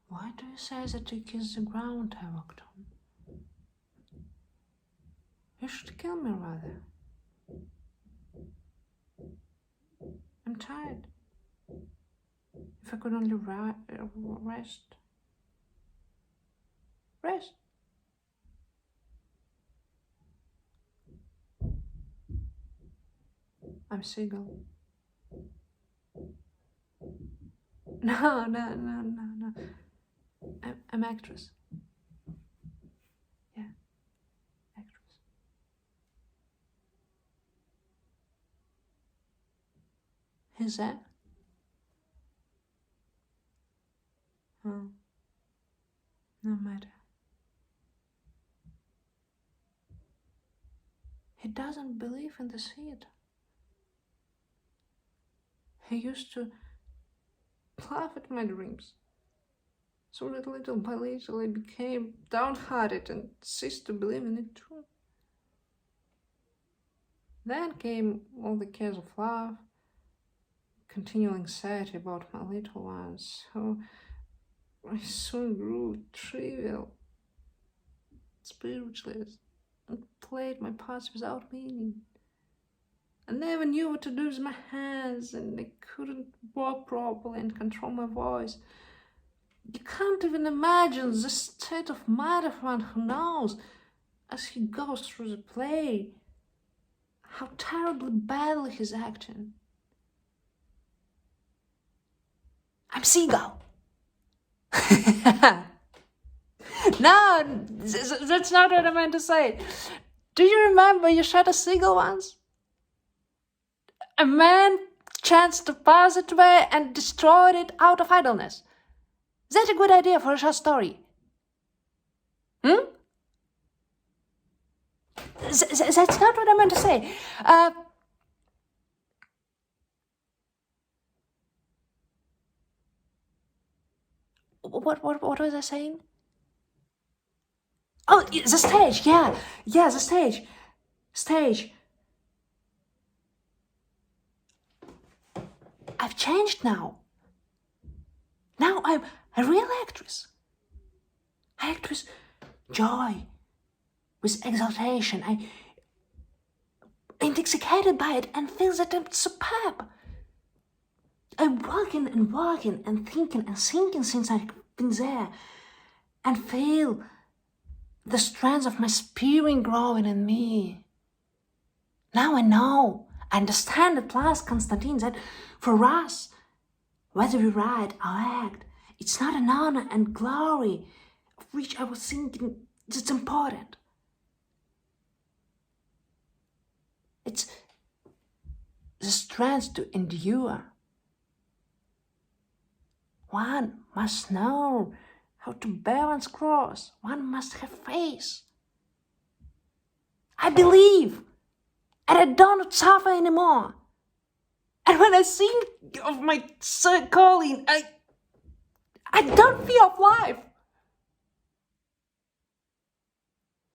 Why do you say that you kiss the ground I walked on? You should kill me rather. I'm tired. If I could only rest. Rest. I'm Seagull. No. I'm actress. Yeah, actress. Who's that? Oh, no matter. He doesn't believe in the theater. He used to laugh at my dreams. So that little by little I became downhearted and ceased to believe in it too. Then came all the cares of love, continual anxiety about my little ones, so I soon grew trivial, spiritless, and played my parts without meaning. I never knew what to do with my hands, and I couldn't walk properly and control my voice. You can't even imagine the state of mind of one who knows, as he goes through the play, how terribly badly he's acting. I'm Seagull. No, that's not what I meant to say. Do you remember you shot a seagull once? A man chanced to pass it way and destroyed it out of idleness. That's a good idea for a short story. That's not what I meant to say. What was I saying? Oh, the stage, yeah, the stage. I've changed now. Now I'm a real actress. I act with joy, with exaltation. I'm intoxicated by it and feel that I'm superb. I'm walking and thinking and thinking since I've been there, and feel the strands of my spirit growing in me. Now I know, I understand at last, Constantine, that for us, whether we write or act, it's not an honor and glory of which I was thinking that's important. It's the strength to endure. One must know how to bear one's cross. One must have faith. I believe, and I don't suffer anymore. And when I think of my calling, I don't fear of life.